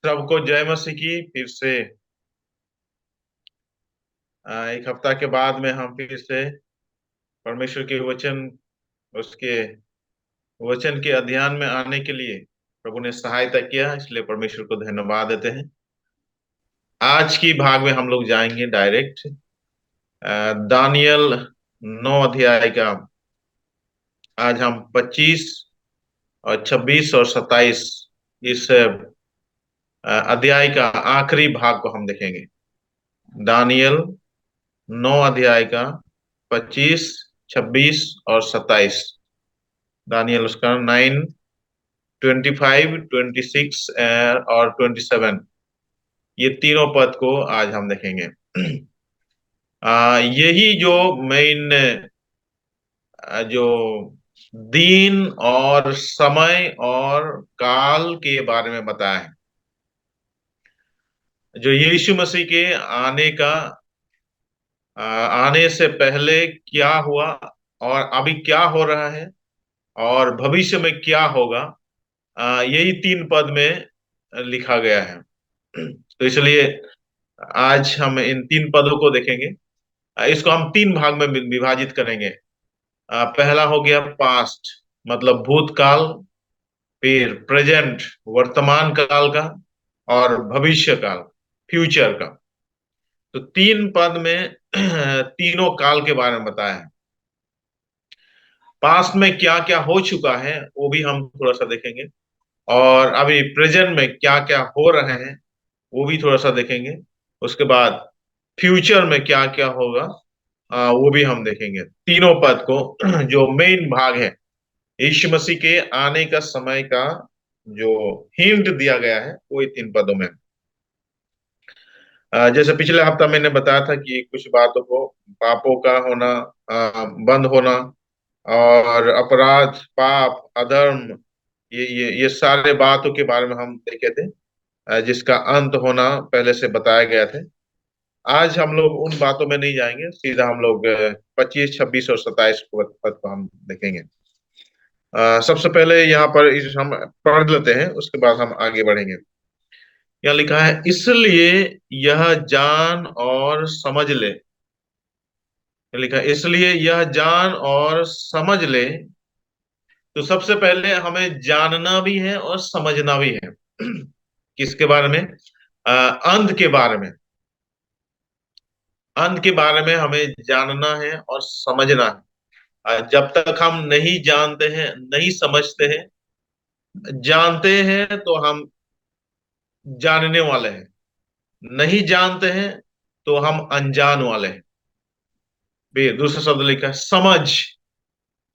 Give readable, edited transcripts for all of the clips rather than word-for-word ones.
सबको जय मसीह की फिर से एक हफ्ता के बाद में हम फिर से परमेश्वर के वचन उसके वचन के अध्ययन में आने के लिए प्रभु ने सहायता किया, इसलिए परमेश्वर को धन्यवाद देते हैं। आज की भाग में हम लोग जाएंगे डायरेक्ट दानियल 9 अध्याय का। आज हम 25 और 26 और 27 इस अध्याय का आखिरी भाग को हम देखेंगे। दानियल 9 अध्याय का 25, 26 और 27। दानियल उसका 9, 25, 26 और 27, ये तीनों पद को आज हम देखेंगे। यही जो मेन जो दिन और समय और काल के बारे में बताया है, जो यीशु मसीह के आने से पहले क्या हुआ और अभी क्या हो रहा है और भविष्य में क्या होगा, यही तीन पद में लिखा गया है। तो इसलिए आज हम इन तीन पदों को देखेंगे। इसको हम तीन भाग में विभाजित करेंगे। पहला हो गया पास्ट, मतलब भूतकाल, फिर प्रेजेंट वर्तमान काल का, और भविष्य काल फ्यूचर का। तो तीन पद में तीनों काल के बारे में बताया है। पास्ट में क्या क्या हो चुका है वो भी हम थोड़ा सा देखेंगे, और अभी प्रेजेंट में क्या क्या हो रहे हैं वो भी थोड़ा सा देखेंगे। उसके बाद फ्यूचर में क्या क्या होगा वो भी हम देखेंगे। तीनों पद को जो मेन भाग है, यीशु मसीह के आने का समय का जो हिंट दिया गया है वो ये तीन पदों में है। जैसे पिछले हफ्ता मैंने बताया था कि कुछ बातों को, पापों का होना, बंद होना, और अपराध, पाप, अधर्म, ये सारे बातों के बारे में हम देखे थे, जिसका अंत होना पहले से बताया गया थे। आज हम लोग उन बातों में नहीं जाएंगे, सीधा हम लोग 25, 26 और 27 पद पद को हम देखेंगे। सबसे पहले यहाँ पर हम पढ़ लेते हैं, उसके बाद हम आगे बढ़ेंगे। यहाँ लिखा है, इसलिए यह जान और समझ ले। लिखा है, इसलिए यह जान और समझ ले। तो सबसे पहले हमें जानना भी है और समझना भी है। किसके बारे में? अंत के बारे में। अंत के बारे में हमें जानना है और समझना है। जब तक हम नहीं जानते हैं, नहीं समझते हैं, जानते हैं तो हम जानने वाले हैं, नहीं जानते हैं तो हम अनजान वाले हैं। भी दूसरा शब्द लिखा है समझ।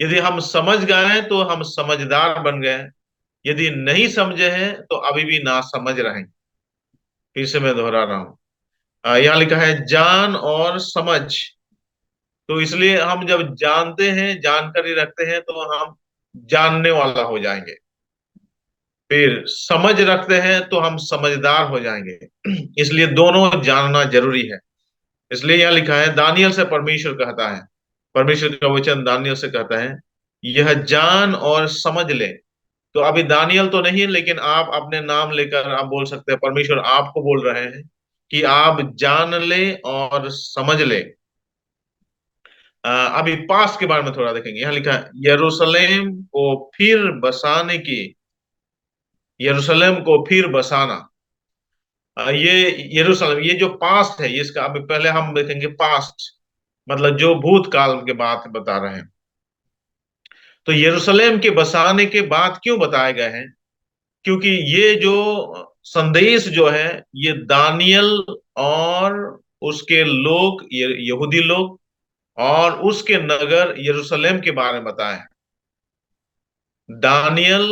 यदि हम समझ गए हैं तो हम समझदार बन गए हैं। यदि नहीं समझे हैं तो अभी भी ना समझ रहे हैं। फिर से मैं दोहरा रहा हूं। यहाँ लिखा है जान और समझ। तो इसलिए हम जब जानते हैं, जानकारी रखते हैं, तो हम जानने वाला हो जाएंगे। फिर समझ रखते हैं तो हम समझदार हो जाएंगे। इसलिए दोनों जानना जरूरी है। इसलिए यह लिखा है, दानियल से परमेश्वर कहता है, परमेश्वर का वचन दानियल से कहता है, यह जान और समझ ले। तो अभी दानियल तो नहीं, लेकिन आप अपने नाम लेकर आप बोल सकते हैं, परमेश्वर आपको बोल रहे हैं कि आप जान ले और समझ ले। अभी पास के बारे में थोड़ा देखेंगे। यहाँ लिखा है, यरूशलेम को फिर बसाने की, यरूशलेम को फिर बसाना। ये यरूशलेम, ये जो पास्ट है, इसका अभी पहले हम देखेंगे पास्ट, मतलब जो भूतकाल के बात बता रहे हैं। तो यरूशलेम के बसाने के बाद क्यों बताए गए हैं? क्योंकि ये जो संदेश जो है, ये दानियल और उसके लोग, यहूदी लोग और उसके नगर यरूशलेम के बारे में बताए हैं। दानियल,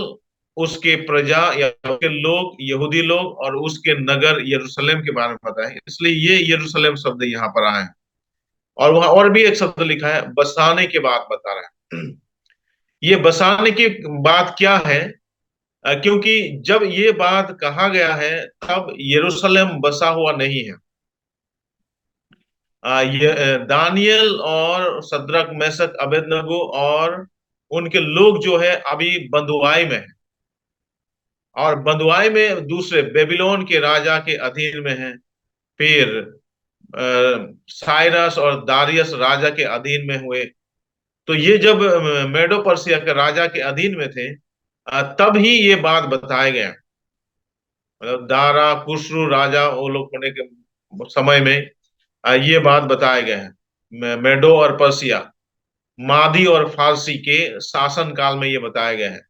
उसके प्रजा या उसके लोग, यहूदी लोग और उसके नगर यरूशलेम के बारे में बताए, इसलिए ये यरूशलेम शब्द यहाँ पर आए हैं। और वहां और भी एक शब्द लिखा है, बसाने के बाद बता रहा है। ये बसाने की बात क्या है? क्योंकि जब ये बात कहा गया है, तब यरूशलेम बसा हुआ नहीं है। ये दानियल और सद्रक, मेशक, अबेदनगो और उनके लोग जो है अभी बंधुआई में है। और बंधुआई में दूसरे बेबीलोन के राजा के अधीन में है। फिर साइरस और दारियस राजा के अधीन में हुए। तो ये जब मेडो पर्सिया के राजा के अधीन में थे, तब ही ये बात बताया गया। मतलब दारा खुसरू राजा वो लोग होने के समय में ये बात बताया गया है। मेडो और पर्सिया, मादी और फारसी के शासन काल में ये बताया गया है।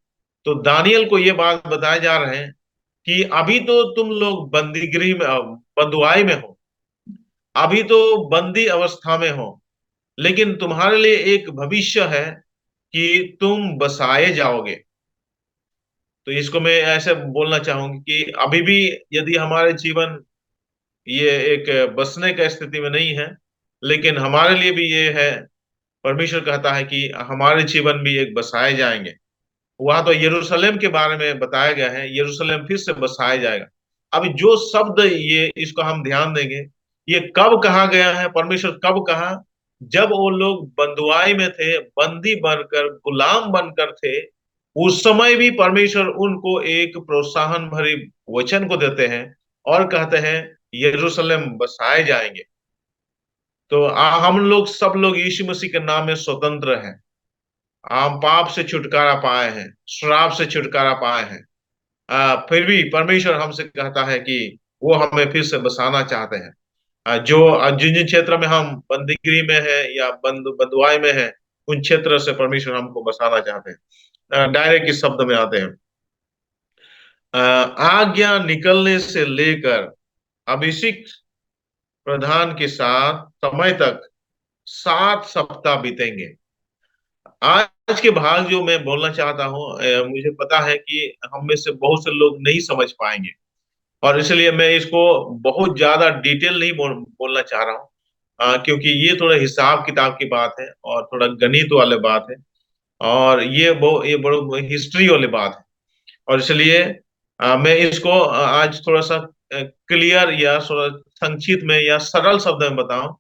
तो दानियल को ये बात बताए जा रहे हैं कि अभी तो तुम लोग बंदीगृह में, बंधुआई में हो, अभी तो बंदी अवस्था में हो, लेकिन तुम्हारे लिए एक भविष्य है कि तुम बसाए जाओगे। तो इसको मैं ऐसे बोलना चाहूंगी कि अभी भी यदि हमारे जीवन ये एक बसने का स्थिति में नहीं है, लेकिन हमारे लिए भी ये है, परमेश्वर कहता है कि हमारे जीवन भी एक बसाए जाएंगे। वहां तो यरूशलेम के बारे में बताया गया है, यरूशलेम फिर से बसाया जाएगा। अभी जो शब्द ये, इसको हम ध्यान देंगे, ये कब कहा गया है, परमेश्वर कब कहा? जब वो लोग बंधुआई में थे, बंदी बनकर, गुलाम बनकर थे, उस समय भी परमेश्वर उनको एक प्रोत्साहन भरी वचन को देते हैं और कहते हैं यरूशलेम बसाए जाएंगे। तो हम लोग, सब लोग यीशु मसीह के नाम में स्वतंत्र हैं। हम पाप से छुटकारा पाए हैं, श्राप से छुटकारा पाए हैं। फिर भी परमेश्वर हमसे कहता है कि वो हमें फिर से बसाना चाहते हैं। जो जिन जिन क्षेत्र में हम बंदीगिरी में है या बंधुआई में है, उन क्षेत्र से परमेश्वर हमको बसाना चाहते हैं। डायरेक्ट इस शब्द में आते हैं, आज्ञा निकलने से लेकर अभिषिक्त प्रधान के साथ समय तक 7 सप्ताह बीतेंगे। आज के भाग जो मैं बोलना चाहता हूँ, मुझे पता है कि हम में से बहुत से लोग नहीं समझ पाएंगे, और इसलिए मैं इसको बहुत ज्यादा डिटेल नहीं बोलना चाह रहा हूँ। क्योंकि ये थोड़ा हिसाब किताब की बात है और थोड़ा गणित वाले बात है, और ये बड़ो हिस्ट्री वाली बात है। और इसलिए मैं इसको आज थोड़ा सा क्लियर या थोड़ा संक्षिप्त में या सरल शब्द में बताऊं,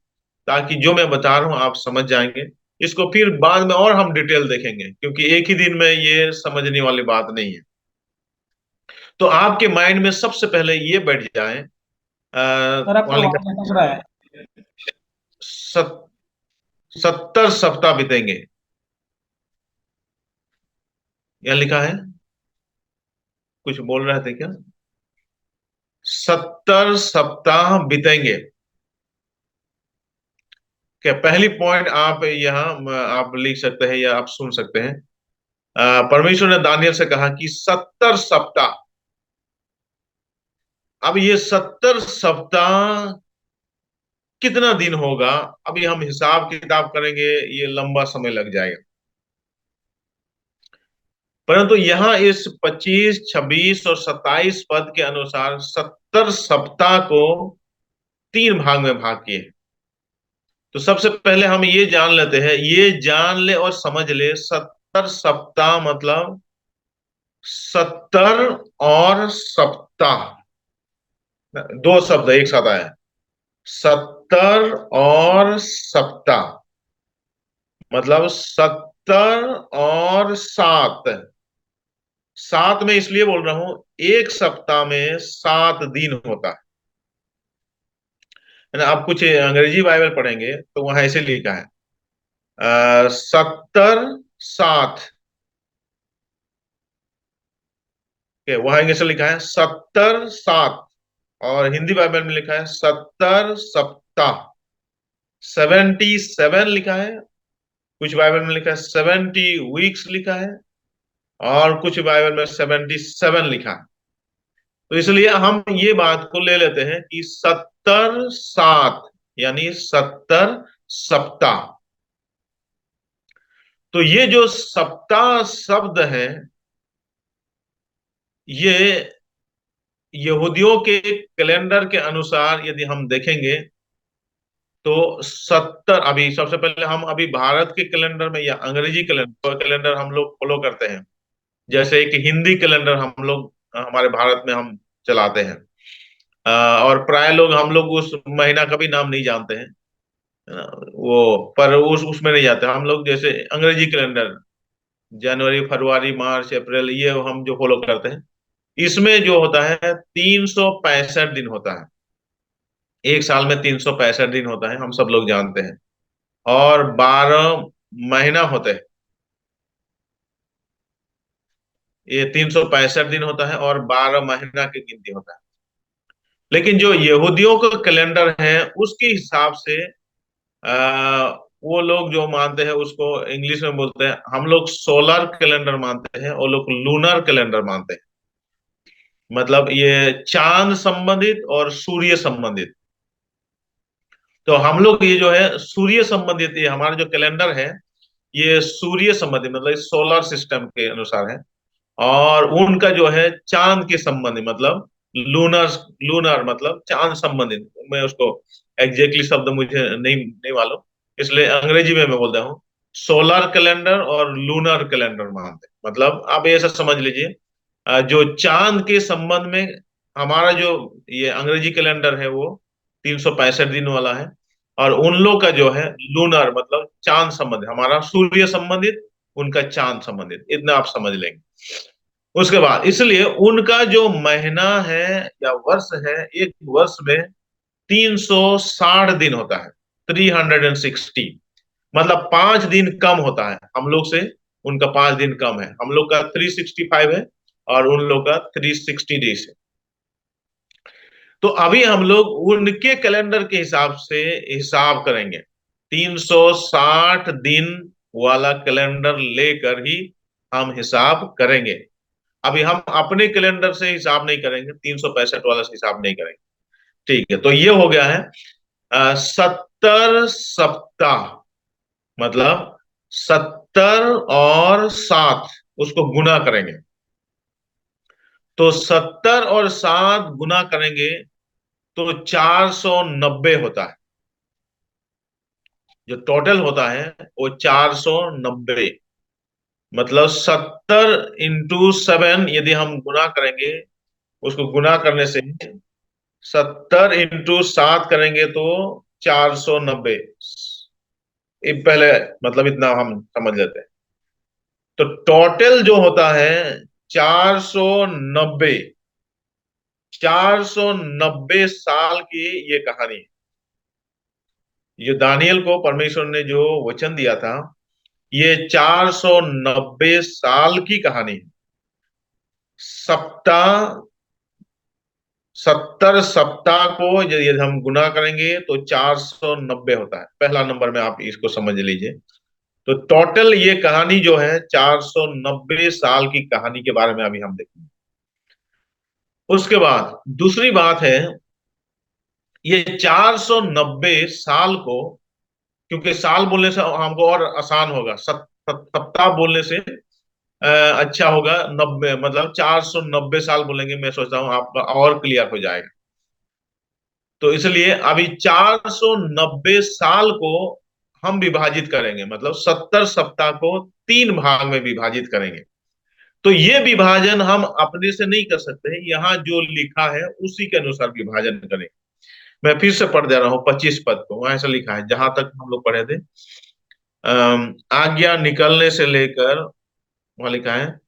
ताकि जो मैं बता रहा हूँ आप समझ जाएंगे। इसको फिर बाद में और हम डिटेल देखेंगे, क्योंकि एक ही दिन में ये समझने वाली बात नहीं है। तो आपके माइंड में सबसे पहले ये बैठ जाए, सर आपका वहां लिखा आवाज अटक रहा है। 70 सप्ताह बीतेंगे, यहाँ लिखा है। कुछ बोल रहे थे क्या? 70 सप्ताह बीतेंगे। क्या पहली पॉइंट आप यहाँ आप लिख सकते हैं या आप सुन सकते हैं। परमेश्वर ने दानियल से कहा कि 70 सप्ताह। अब ये 70 सप्ताह कितना दिन होगा? अभी हम हिसाब किताब करेंगे, ये लंबा समय लग जाएगा। परंतु यहाँ इस 25, 26 और 27 पद के अनुसार 70 सप्ताह को 3 भाग में भाग किए। तो सबसे पहले हम ये जान लेते हैं, ये जान ले और समझ ले, 70 सप्ताह मतलब 70 और सप्ताह, दो शब्द एक साथ आया। 70 और सप्ताह मतलब 70 और 7। सात में इसलिए बोल रहा हूं, एक सप्ताह में 7 दिन होता है ना। आप कुछ अंग्रेजी बाइबल पढ़ेंगे तो वहां ऐसे लिखा है 70 7। वहां इंग्लिश में लिखा है 70 7, और हिंदी बाइबल में लिखा है 70 सप्ताह। 77 लिखा है, कुछ बाइबल में लिखा है 70 वीक्स लिखा है, और कुछ बाइबल में 77 लिखा है। तो इसलिए हम ये बात को ले लेते हैं कि 70 7 यानी 70 सप्ताह। तो ये जो सप्ताह शब्द है, ये यहूदियों के कैलेंडर के अनुसार यदि हम देखेंगे तो 70, अभी सबसे पहले हम अभी भारत के कैलेंडर में या अंग्रेजी कैलेंडर कैलेंडर हम लोग फॉलो करते हैं। जैसे एक हिंदी कैलेंडर हम लोग हमारे भारत में हम चलाते हैं। और प्राय लोग, हम लोग उस महीना का भी नाम नहीं जानते हैं, है ना। वो पर उसमें नहीं जाते हम लोग। जैसे अंग्रेजी कैलेंडर, जनवरी, फरवरी, मार्च, अप्रैल, ये हम जो फॉलो करते हैं। इसमें जो होता है 365 दिन होता है। एक साल में 365 दिन होता है, हम सब लोग जानते हैं। और 12 महीना होते हैं। ये 365 दिन होता है और 12 महीना की गिनती होता है। लेकिन जो यहूदियों का कैलेंडर है उसके हिसाब से आ, वो लोग जो मानते हैं उसको इंग्लिश में बोलते हैं, हम लोग सोलर कैलेंडर मानते हैं, वो लोग लूनर कैलेंडर मानते हैं। मतलब ये चांद संबंधित और सूर्य संबंधित। तो हम लोग ये जो है सूर्य संबंधित, ये हमारा जो कैलेंडर है ये सूर्य संबंधित मतलब सोलर सिस्टम के अनुसार है। और उनका जो है चांद के संबंधी मतलब लूनर, लूनर मतलब चांद संबंधित। मैं उसको एग्जैक्टली शब्द मुझे नहीं नहीं मालूम, इसलिए अंग्रेजी में मैं बोलता हूँ सोलर कैलेंडर और लूनर कैलेंडर मानते हैं। मतलब आप ऐसा समझ लीजिए, जो चांद के संबंध में हमारा जो ये अंग्रेजी कैलेंडर है वो 365 दिन वाला है। और उन लोग का जो है लूनर मतलब चांद संबंधित, हमारा सूर्य संबंधित, उनका चांद संबंधित, इतना आप समझ लेंगे। उसके बाद इसलिए उनका जो महीना है या वर्ष है, एक वर्ष में 360 दिन होता है, 360। मतलब 5 दिन कम होता है हम लोग से, उनका 5 दिन कम है। हम लोग का 365 है और उन लोग का 360 डेज है। तो अभी हम लोग उनके कैलेंडर के हिसाब से हिसाब करेंगे। 360 दिन वाला कैलेंडर लेकर ही हम हिसाब करेंगे। अभी हम अपने कैलेंडर से हिसाब नहीं करेंगे, 365 वाला से हिसाब नहीं करेंगे। ठीक है, तो ये हो गया है 70 सप्ताह। मतलब 70 और 7 उसको गुना करेंगे। तो 70 और 7 गुना करेंगे तो 490 होता है। जो टोटल होता है वो 490। मतलब 70 × 7 यदि हम गुना करेंगे, उसको गुना करने से 70 × 7 करेंगे तो 490। ये पहले मतलब इतना हम समझ लेते हैं। तो टोटल जो होता है 490। 490 साल की ये कहानी है। ये दानियल को परमेश्वर ने जो वचन दिया था, ये 490 साल की कहानी है। सप्ताह, 70 सप्ताह को यदि हम गुना करेंगे तो 490 होता है। पहला नंबर में आप इसको समझ लीजिए। तो टोटल ये कहानी जो है 490 साल की कहानी के बारे में अभी हम देखेंगे। उसके बाद दूसरी बात है, ये 490 साल को, क्योंकि साल बोलने से हमको और आसान होगा, सप्ताह बोलने से अच्छा होगा। 90 मतलब 490 साल बोलेंगे, मैं सोचता हूँ आपका और क्लियर हो जाएगा। तो इसलिए अभी 490 साल को हम विभाजित करेंगे, मतलब 70 सप्ताह को 3 भाग में विभाजित करेंगे। तो ये विभाजन हम अपने से नहीं कर सकते हैं, यहाँ जो लिखा है उसी के अनुसार विभाजन करें। मैं फिर से पढ़ दे रहा हूँ 25 पद को, वहां ऐसा लिखा है जहां तक हम लोग पढ़े थे। आज्ञा निकलने से लेकर, वहां लिखा है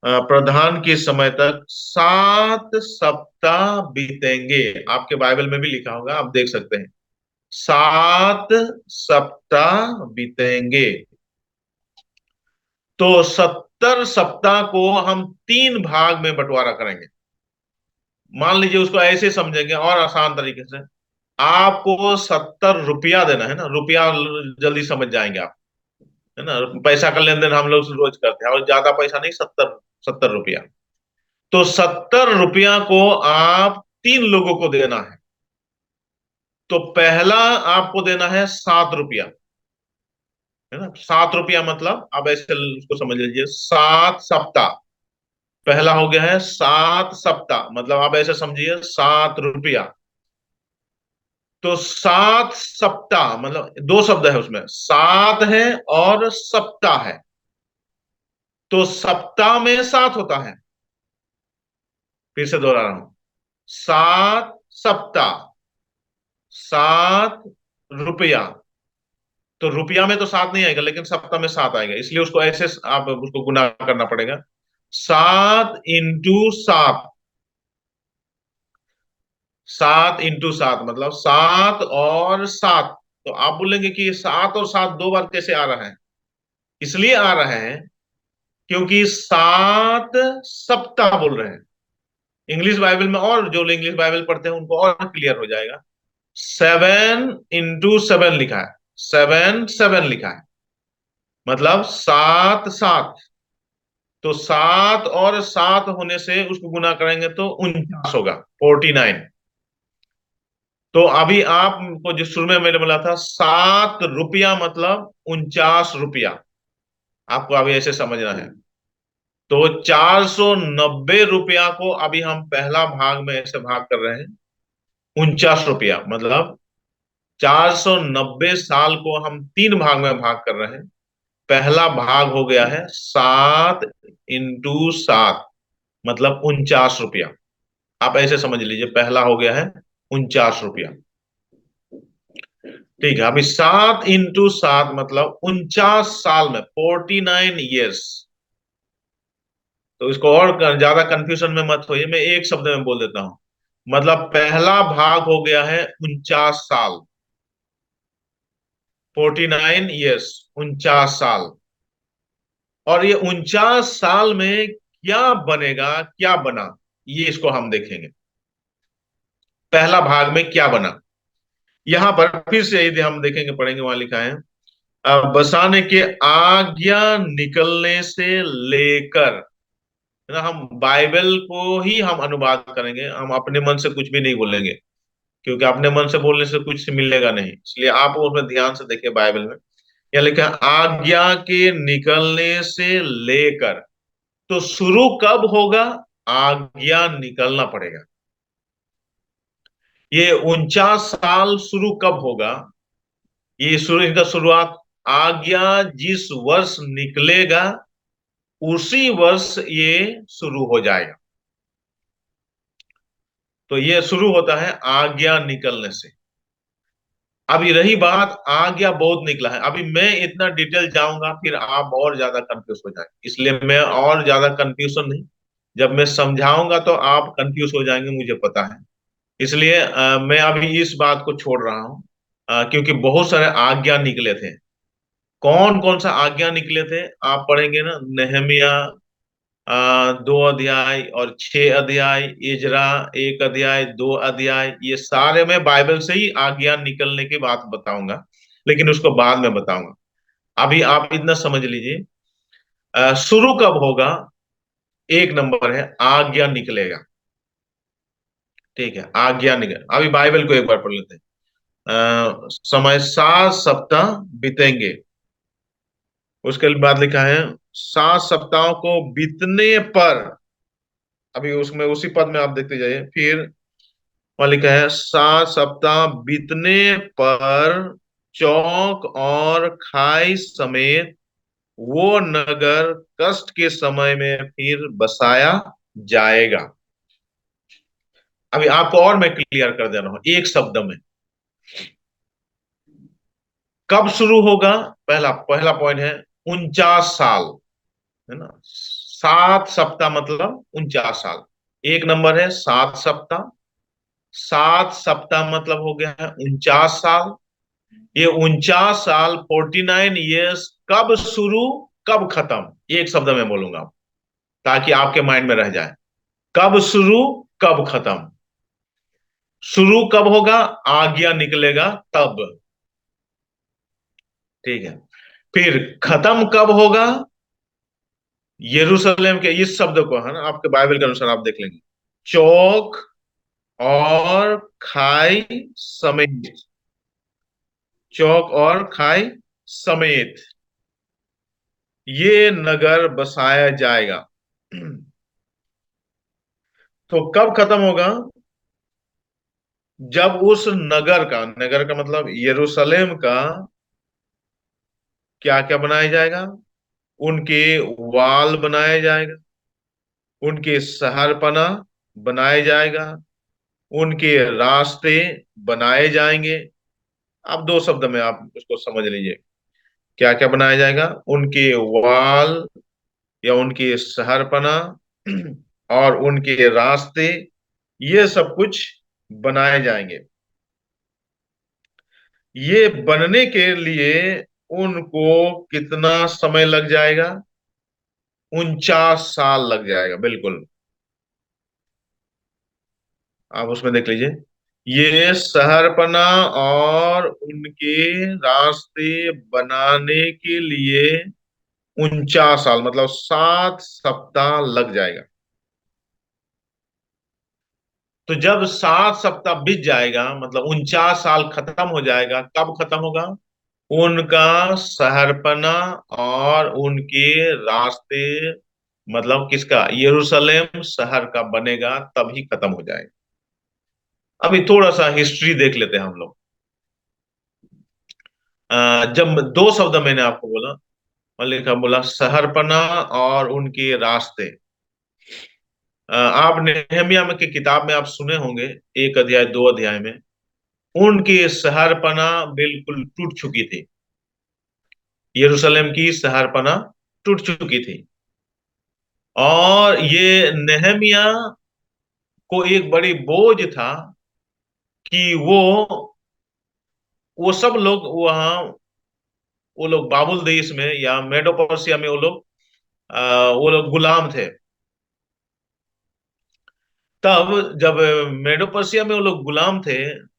प्रधान के समय तक 7 सप्ताह बीतेंगे। आपके बाइबल में भी लिखा होगा, आप देख सकते हैं, 7 सप्ताह बीतेंगे। तो 70 सप्ताह को हम 3 भाग में बंटवारा करेंगे। मान लीजिए उसको ऐसे समझेंगे और आसान तरीके से, आपको 70 रुपया देना है ना, रुपया जल्दी समझ जाएंगे आप, है ना। पैसा का लेन देन हम लोग रोज करते हैं, और ज्यादा पैसा नहीं, 70 70 रुपया। तो 70 रुपया को आप 3 लोगों को देना है। तो पहला आपको देना है 7 रुपया, है ना। 7 रुपया मतलब आप ऐसे उसको समझ लीजिए 7 सप्ताह। पहला हो गया है 7 सप्ताह, मतलब आप ऐसे समझिए 7 रुपया। तो 7 सप्ताह मतलब दो शब्द है उसमें, सात है और सप्ताह है। तो सप्ताह में 7 होता है। फिर से दोहरा रहा हूं, 7 सप्ताह, 7 रुपया। तो रुपया में तो 7 नहीं आएगा, लेकिन सप्ताह में 7 आएगा, इसलिए उसको ऐसे आप उसको गुना करना पड़ेगा। 7 × 7, 7 × 7 मतलब 7 और 7। तो आप बोलेंगे कि 7 और 7 दो बार कैसे आ रहा है? इसलिए आ रहा है क्योंकि 7 सप्ताह बोल रहे हैं। इंग्लिश बाइबल में, और जो इंग्लिश बाइबल पढ़ते हैं उनको और क्लियर हो जाएगा। 7 × 7 लिखा है, 7 7 लिखा है, मतलब 7 7। तो 7 और 7 होने से उसको गुना करेंगे तो 49 होगा, 49। तो अभी आपको जो शुरू में मैंने बोला था 7 रुपया मतलब 49 रुपया, आपको अभी ऐसे समझना है। तो 490 रुपया को अभी हम पहला भाग में ऐसे भाग कर रहे हैं, 49 रुपया मतलब 490 साल को हम 3 भाग में भाग कर रहे हैं। पहला भाग हो गया है 7 × 7 मतलब 49 रुपया। आप ऐसे समझ लीजिए, पहला हो गया है 49 रुपया। ठीक है, अभी 7 × 7 मतलब 49 साल में, 49 ईयर्स। तो इसको और ज्यादा कंफ्यूजन में मत होइए, मैं एक शब्द में बोल देता हूं। मतलब पहला भाग हो गया है 49 साल, 49 ईयर्स, 49 साल। और ये 49 साल में क्या बनेगा, क्या बना, ये इसको हम देखेंगे। पहला भाग में क्या बना, यहां पर फिर से यदि हम देखेंगे, पढ़ेंगे, वहां लिखा है बसाने के आज्ञा निकलने से लेकर, है ना। हम बाइबल को ही हम अनुवाद करेंगे, हम अपने मन से कुछ भी नहीं बोलेंगे, क्योंकि अपने मन से बोलने से कुछ मिलेगा नहीं। इसलिए आप उसमें ध्यान से देखिए, बाइबल में यह लिखा है आज्ञा के निकलने से लेकर। तो शुरू कब होगा? आज्ञा निकलना पड़ेगा। ये 49 साल शुरू कब होगा? ये शुरू, इनका शुरुआत, आज्ञा जिस वर्ष निकलेगा उसी वर्ष ये शुरू हो जाएगा। तो ये शुरू होता है आज्ञा निकलने से। अभी रही बात, आज्ञा बहुत निकला है, अभी मैं इतना डिटेल जाऊंगा फिर आप और ज्यादा कंफ्यूज हो जाएंगे, इसलिए मैं और ज्यादा कंफ्यूजन नहीं, जब मैं समझाऊंगा तो आप कंफ्यूज हो जाएंगे, मुझे पता है। इसलिए मैं अभी इस बात को छोड़ रहा हूँ, क्योंकि बहुत सारे आज्ञा निकले थे। कौन कौन सा आज्ञा निकले थे आप पढ़ेंगे ना, नेहमिया 2 अध्याय और 6 अध्याय, इजरा 1 अध्याय, 2 अध्याय, ये सारे मैं बाइबल से ही आज्ञा निकलने की बात बताऊंगा, लेकिन उसको बाद में बताऊंगा। अभी आप इतना समझ लीजिए, शुरू कब होगा? एक नंबर है आज्ञा निकलेगा। ठीक है, आज्ञा निकल, अभी बाइबल को एक बार पढ़ लेते हैं। समय 7 सप्ताह बीतेंगे, उसके बाद लिखा है 7 सप्ताहों को बीतने पर, अभी उसमें उसी पद में आप देखते जाइए, फिर वहां लिखा है 7 सप्ताह बीतने पर चौक और खाई समेत वो नगर कष्ट के समय में फिर बसाया जाएगा। अभी आपको और मैं क्लियर कर दे रहा हूं एक शब्द में, कब शुरू होगा? पहला पहला पॉइंट है 49 साल, है ना। 7 सप्ताह मतलब 49 साल। एक नंबर है 7 सप्ताह, 7 सप्ताह मतलब हो गया है 49 साल। ये 49 साल, 49 ईयर्स, कब शुरू कब खत्म, एक शब्द में बोलूंगा ताकि आपके माइंड में रह जाए। कब शुरू कब खत्म? शुरू कब होगा? आज्ञा निकलेगा तब। ठीक है, फिर खत्म कब होगा? यरूशलेम के इस शब्द को, है ना, आपके बाइबल के अनुसार आप देख लेंगे, चौक और खाई समेत, चौक और खाई समेत ये नगर बसाया जाएगा। तो कब खत्म होगा? जब उस नगर का, नगर का मतलब यरूशलेम का, क्या क्या बनाया जाएगा? उनके वाल बनाया जाएगा, उनके शहरपना बनाए जाएगा, उनके रास्ते बनाए जाएंगे। आप दो शब्द में आप उसको समझ लीजिए, क्या क्या बनाया जाएगा? उनके वाल, या उनकी शहरपना और उनके रास्ते, ये सब कुछ बनाए जाएंगे। ये बनने के लिए उनको कितना समय लग जाएगा? 49 साल लग जाएगा, बिल्कुल। आप उसमें देख लीजिए, ये शहरपना और उनके रास्ते बनाने के लिए 49 साल, मतलब 7 सप्ताह लग जाएगा। तो जब 7 सप्ताह बीत जाएगा, मतलब 49 साल खत्म हो जाएगा, कब खत्म होगा? उनका शहरपना और उनके रास्ते, मतलब किसका? यरूशलेम शहर का बनेगा, तभी खत्म हो जाएगा। अभी थोड़ा सा हिस्ट्री देख लेते हैं हम लोग। जब दो शब्द मैंने आपको बोला, लिखा बोला शहरपना और उनके रास्ते। आप नेहमिया में की किताब में आप सुने होंगे, 1 अध्याय 2 अध्याय में उनकी शहरपना बिल्कुल टूट चुकी थी। यरूशलेम की शहरपना टूट चुकी थी। और ये नेहमिया को एक बड़ी बोझ था कि वो सब लोग वहां, वो लोग बाबुल देश में या मेडो पर्सिया में वो लोग गुलाम थे। तब जब मेडो पर्सिया में वो लोग गुलाम थे,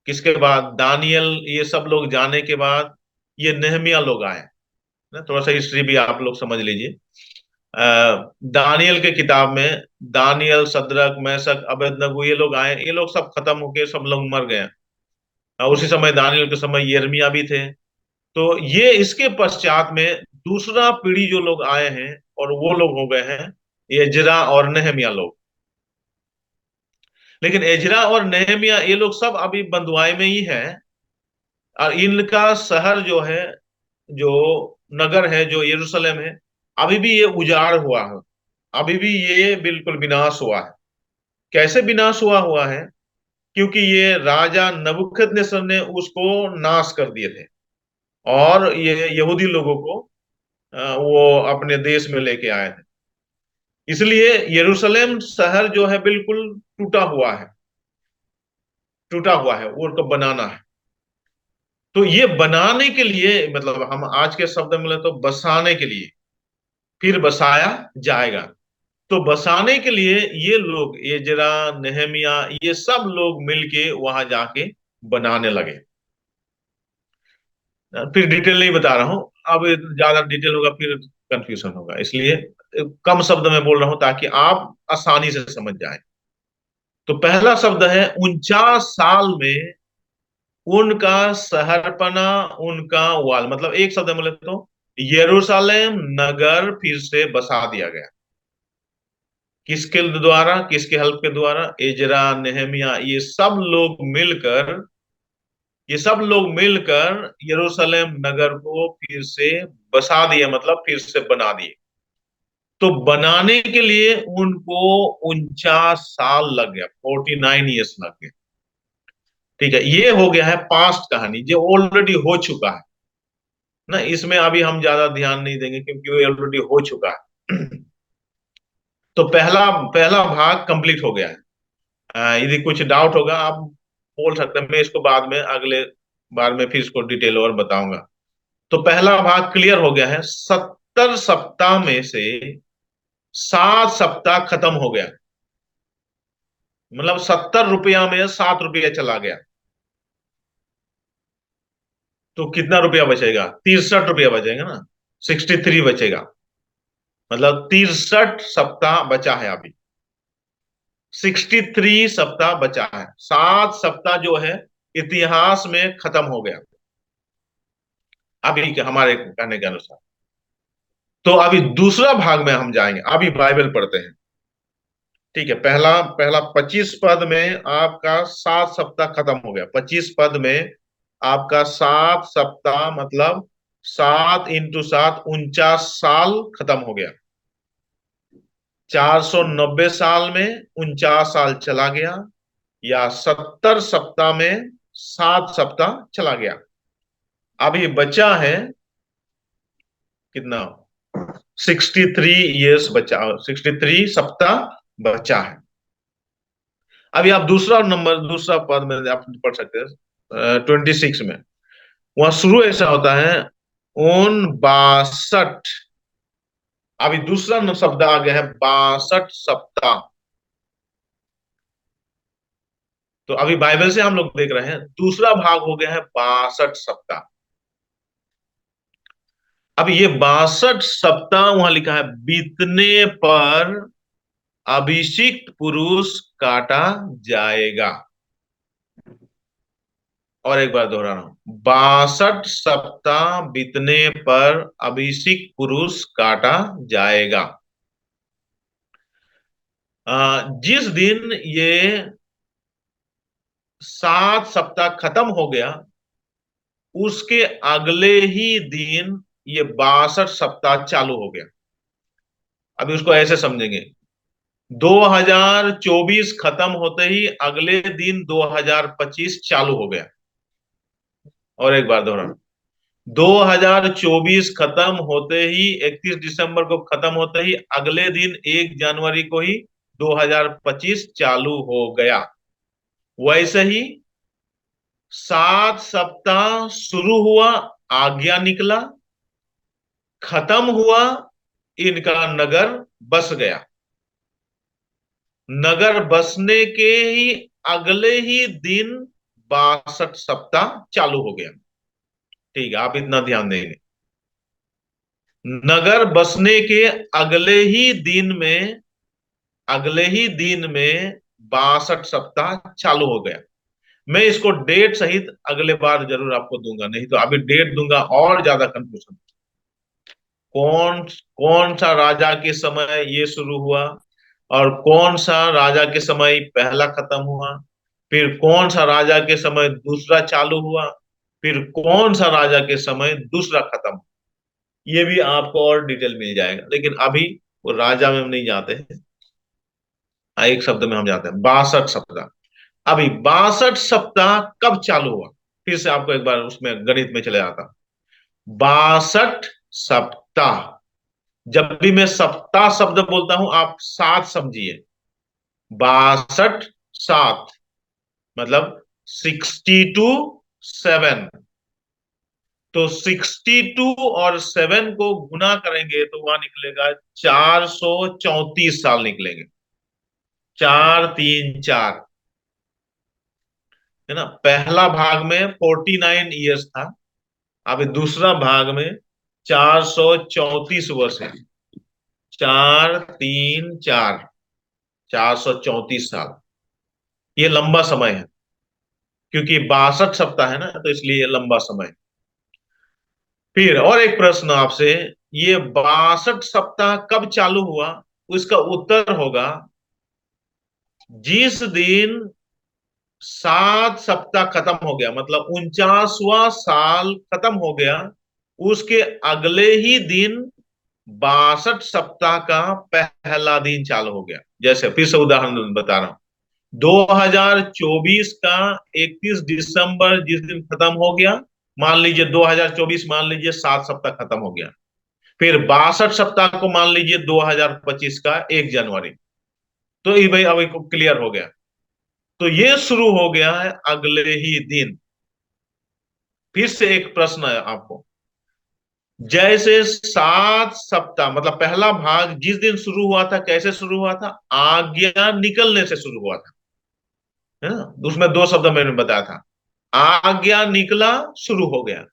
किसके बाद? दानियल, ये सब लोग जाने के बाद ये नेहमिया लोग आए ना। थोड़ा सा हिस्ट्री भी आप लोग समझ लीजिए। दानियल के किताब में दानियल, सद्रक, मैशक, अबेदनगो, ये लोग आए, ये लोग सब खत्म होके सब लोग मर गए। उसी समय दानियल के समय यिर्मयाह भी थे। तो ये इसके पश्चात में दूसरा पीढ़ी जो लोग आए हैं, और वो लोग हो गए हैं एजरा और नेहमिया लोग। लेकिन एजरा और नेहमिया ये लोग सब अभी बंधुआई में ही है। और इनका शहर जो है, जो नगर है, जो यरूशलेम है, अभी भी ये उजाड़ हुआ है। अभी भी ये बिल्कुल विनाश हुआ है। कैसे विनाश हुआ हुआ है? क्योंकि ये राजा नबूकदनेस्सर ने उसको नाश कर दिए थे, और ये यहूदी लोगों को वो अपने देश में लेके आए थे। इसलिए यरूशलेम शहर जो है बिल्कुल टूटा हुआ है। टूटा हुआ है, वो उनको बनाना है। तो ये बनाने के लिए, मतलब हम आज के शब्द में ले तो बसाने के लिए, फिर बसाया जाएगा। तो बसाने के लिए ये लोग, एजरा, नेहमिया, ये सब लोग मिलके वहां जाके बनाने लगे। फिर डिटेल नहीं बता रहा हूं। अब ज्यादा डिटेल होगा फिर कंफ्यूजन होगा, इसलिए कम शब्द में बोल रहा हूं ताकि आप आसानी से समझ जाएं। तो पहला शब्द है 49 साल में उनका शहरपना, उनका वाल, मतलब एक शब्द में बोले तो यरूशलेम नगर फिर से बसा दिया गया। किसके द्वारा? किसके हेल्प के द्वारा? एजरा, नेहमिया, ये सब लोग मिलकर यरूशलेम नगर को फिर से बसा दिए, मतलब फिर से बना दिए। तो बनाने के लिए उनको 49 साल लग गया, 49 ईयर्स लग गए। ठीक है, ये हो गया है पास्ट कहानी, जो ऑलरेडी हो चुका है ना। इसमें अभी हम ज्यादा ध्यान नहीं देंगे क्योंकि वो ऑलरेडी हो चुका है। तो पहला पहला भाग कंप्लीट हो गया है। यदि कुछ डाउट होगा आप बोल सकते हैं, मैं इसको बाद में अगले बार में फिर इसको डिटेल और बताऊंगा। तो पहला भाग क्लियर हो गया है। 70 सप्ताह में से 7 सप्ताह खत्म हो गया, मतलब 70 रुपया में 7 रुपया चला गया। तो कितना रुपया बचेगा? 63 रुपया बचेगा ना, 63 बचेगा। मतलब 63 सप्ताह बचा है अभी। 63 सप्ताह बचा है। 7 सप्ताह जो है इतिहास में खत्म हो गया, अभी के हमारे कहने के अनुसार। तो अभी दूसरा भाग में हम जाएंगे, अभी बाइबल पढ़ते हैं। ठीक है, पहला पहला 25 पद में आपका 7 सप्ताह खत्म हो गया। 25 पद में आपका 7 सप्ताह, मतलब 7 × 7 49 साल खत्म हो गया। 490 साल में 49 साल चला गया, या 70 सप्ताह में 7 सप्ताह चला गया। अभी बचा है कितना? 63 ईयर्स बचा, 63 सप्ताह बचा है। अभी आप दूसरा नंबर, दूसरा पद में आप पढ़ सकते हैं 26 में। वहां शुरू ऐसा होता है, उन 62। अभी दूसरा शब्द आ गया है 62 सप्ताह। तो अभी बाइबल से हम लोग देख रहे हैं, दूसरा भाग हो गया है 62 सप्ताह। अब ये 62 सप्ताह वहां लिखा है, बीतने पर अभिषिक्त पुरुष काटा जाएगा। और एक बार दोहरा रहा हूं, 62 सप्ताह बीतने पर अभिषिक्त पुरुष काटा जाएगा। जिस दिन ये 7 सप्ताह खत्म हो गया, उसके अगले ही दिन ये 62 सप्ताह चालू हो गया। अभी उसको ऐसे समझेंगे, 2024 खत्म होते ही अगले दिन 2025 चालू हो गया। और एक बार दोहरा, 2024 खत्म होते ही, 31 दिसंबर को खत्म होते ही अगले दिन 1 जनवरी को ही 2025 चालू हो गया। वैसे ही 7 सप्ताह शुरू हुआ, आज्ञा निकला, खत्म हुआ, इनका नगर बस गया। नगर बसने के ही अगले ही दिन 62 सप्ताह चालू हो गया। ठीक है, आप इतना ध्यान देंगे। नगर बसने के अगले ही दिन में 62 सप्ताह चालू हो गया। मैं इसको डेट सहित अगले बार जरूर आपको दूंगा, नहीं तो अभी डेट दूंगा और ज्यादा कंफ्यूजन। कौन कौन सा राजा के समय ये शुरू हुआ, और कौन सा राजा के समय पहला खत्म हुआ, फिर कौन सा राजा के समय दूसरा चालू हुआ, फिर कौन सा राजा के समय दूसरा खत्म हुआ, ये भी आपको और डिटेल मिल जाएगा। लेकिन अभी वो राजा में हम नहीं जाते हैं, एक शब्द में हम जाते हैं 62 सप्ताह। अभी 62 सप्ताह कब चालू हुआ, फिर से आपको एक बार उसमें गणित में चले जाता। 62 सप्ताह, जब भी मैं सप्ताह शब्द बोलता हूं आप सात समझिए। 62 सात मतलब 62 7। तो 62 और 7 को गुना करेंगे तो वहां निकलेगा 434 साल निकलेंगे। 4 3 4, है ना। पहला भाग में 49 ईयर्स था, अब दूसरा भाग में 434 वर्ष है। 4 3 4, 434 साल, ये लंबा समय है, क्योंकि 62 सप्ताह है ना, तो इसलिए ये लंबा समय है। फिर और एक प्रश्न आपसे, ये 62 सप्ताह कब चालू हुआ, उसका उत्तर होगा जिस दिन 7 सप्ताह खत्म हो गया, मतलब 49वां साल खत्म हो गया, उसके अगले ही दिन 62 सप्ताह का पहला दिन चालू हो गया। जैसे फिर से उदाहरण बता रहा हूं, 2024 का 31 दिसंबर जिस दिन खत्म हो गया, मान लीजिए 2024 मान लीजिए 7 सप्ताह खत्म हो गया, फिर 62 सप्ताह को मान लीजिए 2025 का 1 जनवरी। तो ये भाई अब क्लियर हो गया। तो ये शुरू हो गया है अगले ही दिन। फिर से एक प्रश्न है आपको, जैसे 7 सप्ताह मतलब पहला भाग जिस दिन शुरू हुआ था, कैसे शुरू हुआ था, आज्ञा निकलने से शुरू हुआ था, है ना। उसमें दो शब्द मैंने बताया था, आज्ञा निकला, शुरू हो गया।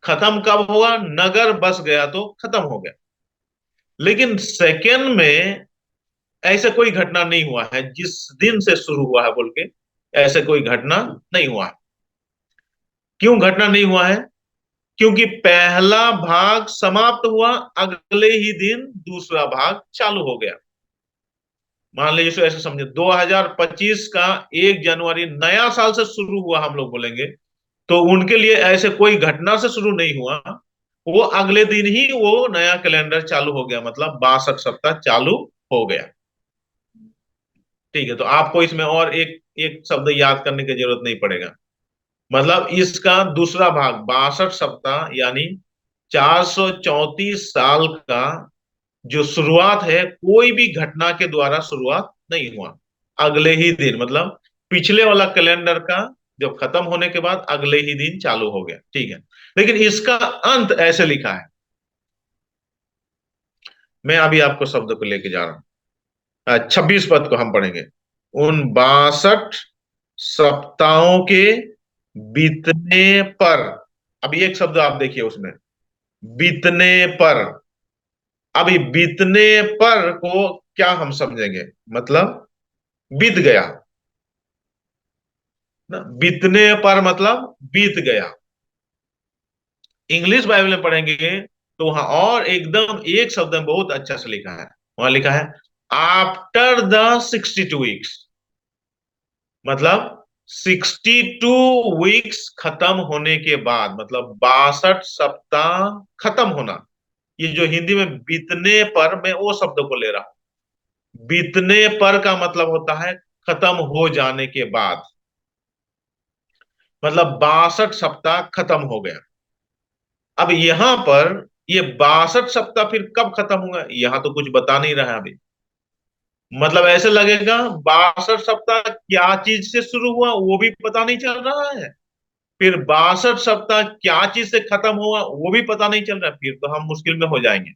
खत्म कब हुआ, नगर बस गया तो खत्म हो गया। लेकिन सेकेंड में ऐसे कोई घटना नहीं हुआ है, जिस दिन से शुरू हुआ है बोल के ऐसे कोई घटना नहीं हुआ है। क्यों घटना नहीं हुआ है, क्योंकि पहला भाग समाप्त हुआ, अगले ही दिन दूसरा भाग चालू हो गया। मान लीजिए इसको ऐसे समझे, 2025 का 1 जनवरी नया साल से शुरू हुआ हम लोग बोलेंगे, तो उनके लिए ऐसे कोई घटना से शुरू नहीं हुआ, वो अगले दिन ही वो नया कैलेंडर चालू हो गया, मतलब 62 सप्ताह चालू हो गया। ठीक है, तो आपको इसमें और एक एक शब्द याद करने की जरूरत नहीं पड़ेगा। मतलब इसका दूसरा भाग 62 सप्ताह यानी 434 साल का जो शुरुआत है कोई भी घटना के द्वारा शुरुआत नहीं हुआ, अगले ही दिन, मतलब पिछले वाला कैलेंडर का जब खत्म होने के बाद अगले ही दिन चालू हो गया, ठीक है। लेकिन इसका अंत ऐसे लिखा है, मैं अभी आपको शब्द को लेके जा रहा हूँ। 26 पद को हम पढ़ेंगे। उन 62 सप्ताहों के बीतने पर, अब एक शब्द आप देखिए उसमें, बीतने पर। अभी बीतने पर को क्या हम समझेंगे, मतलब बीत गया ना, बीतने पर मतलब बीत गया। इंग्लिश बाइबल में पढ़ेंगे तो वहां और एकदम एक शब्द में बहुत अच्छा से लिखा है, वहां लिखा है आफ्टर द 62 वीक्स, मतलब 62 वीक्स खत्म होने के बाद, मतलब 62 सप्ताह खत्म होना। ये जो हिंदी में बीतने पर, मैं वो शब्द को ले रहा हूं। बीतने पर का मतलब होता है खत्म हो जाने के बाद, मतलब 62 सप्ताह खत्म हो गया। अब यहां पर ये 62 सप्ताह फिर कब खत्म होगा, यहां तो कुछ बता नहीं रहा है अभी। मतलब ऐसे लगेगा 62 सप्ताह क्या चीज से शुरू हुआ वो भी पता नहीं चल रहा है, फिर 62 सप्ताह क्या चीज से खत्म हुआ वो भी पता नहीं चल रहा है, फिर तो हम मुश्किल में हो जाएंगे,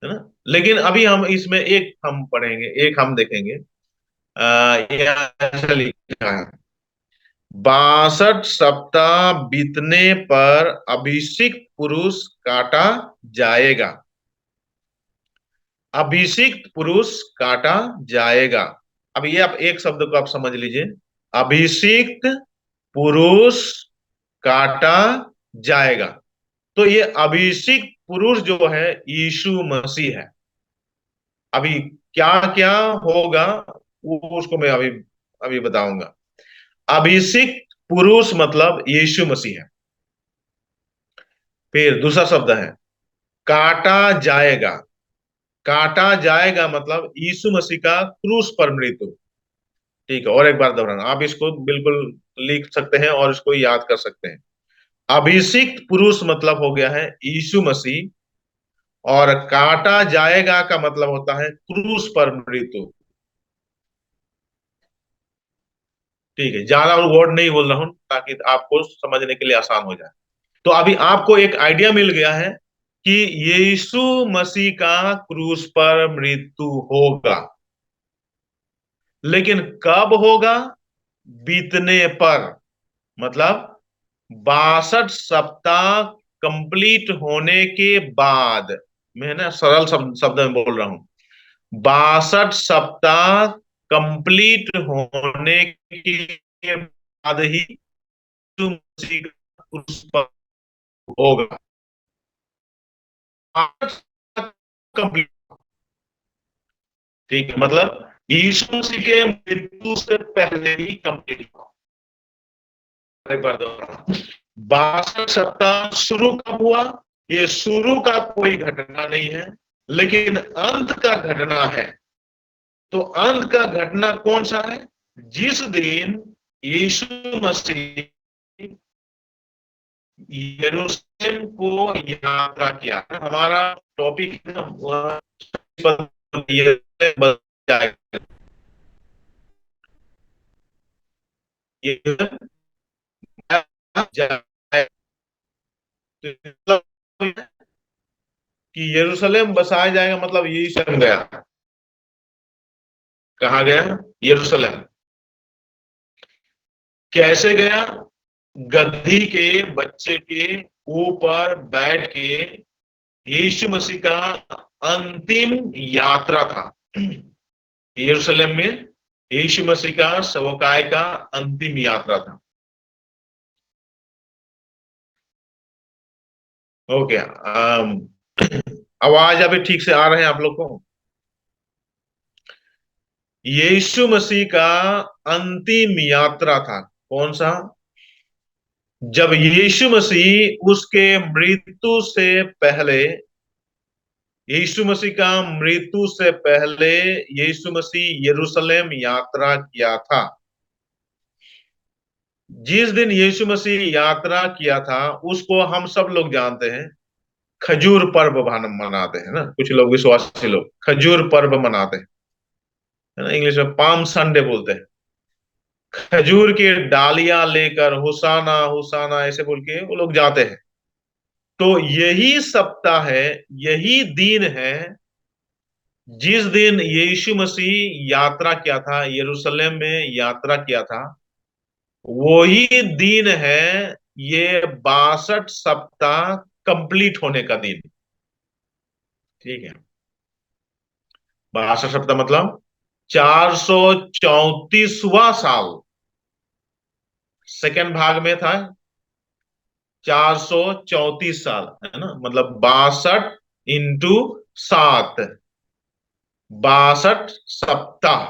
है ना। लेकिन अभी हम इसमें एक हम पढ़ेंगे, एक हम देखेंगे। यहाँ ऐसा लिखा है 62 सप्ताह बीतने पर अभिषिक्त पुरुष काटा जाएगा। अभिषिक्त पुरुष काटा जाएगा। अब ये आप एक शब्द को आप समझ लीजिए, अभिषिक्त पुरुष काटा जाएगा। तो ये अभिषिक्त पुरुष जो है यीशु मसीह है। अभी क्या क्या होगा वो उसको मैं अभी अभी बताऊंगा। अभिषिक्त पुरुष मतलब यीशु मसीह है। फिर दूसरा शब्द है काटा जाएगा। काटा जाएगा मतलब यीशु मसीह का क्रूस पर मृत्यु। ठीक है, और एक बार दोहराना, आप इसको बिल्कुल लिख सकते हैं और इसको याद कर सकते हैं। अभिषिक्त पुरुष मतलब हो गया है यीशु मसीह, और काटा जाएगा का मतलब होता है क्रूस पर मृत्यु। ठीक है, ज्यादा वर्ड नहीं बोल रहा हूं ताकि आपको समझने के लिए आसान हो जाए। तो अभी आपको एक आइडिया मिल गया है कि यीशु मसीह का क्रूस पर मृत्यु होगा, लेकिन कब होगा, बीतने पर, मतलब 62 सप्ताह कंप्लीट होने के बाद। मैं ना सरल शब्द में बोल रहा हूं, 62 सप्ताह कंप्लीट होने के बाद ही यीशु मसीह का क्रूस पर होगा। कंप्लीट, ठीक है, मतलब यीशु मसीह के मृत्यु से पहले ही कंप्लीट हुआ। एक बार दोबारा, 62 सप्ताह शुरू कब हुआ, ये शुरू का कोई घटना नहीं है, लेकिन अंत का घटना है। तो अंत का घटना कौन सा है, जिस दिन यीशु मसीह यरूशलेम को यात्रा किया। हमारा टॉपिक कि यरूशलेम बसाया जाएगा, मतलब यही गया। कहा गया, यरूशलेम। कैसे गया, गद्दी के बच्चे के ऊपर बैठ के यीशु मसीह का अंतिम यात्रा था। यरूशलेम में यीशु मसीह का सवकाय का अंतिम यात्रा था। ओके, आवाज अभी ठीक से आ रहे हैं आप लोग को। यीशु मसीह का अंतिम यात्रा था कौन सा, जब यीशु मसीह उसके मृत्यु से पहले, यीशु मसीह का मृत्यु से पहले यीशु मसीह यरूशलेम यात्रा किया था। जिस दिन यीशु मसीह यात्रा किया था उसको हम सब लोग जानते हैं, खजूर पर्व मनाते हैं ना, कुछ लोग विश्वासी लोग खजूर पर्व मनाते हैं, है ना, इंग्लिश में पाम संडे बोलते हैं। खजूर की डालियां लेकर हुसाना हुसाना ऐसे बोल के वो लोग जाते हैं। तो यही सप्ताह है, यही दिन है जिस दिन यीशु मसीह यात्रा किया था, यरूशलेम में यात्रा किया था। वही दिन है ये 62 सप्ताह कंप्लीट होने का दिन। ठीक है, 62 सप्ताह मतलब 434वां साल, सेकेंड भाग में था 434 साल, है ना, मतलब 62 इंटू 7, 62 सप्ताह।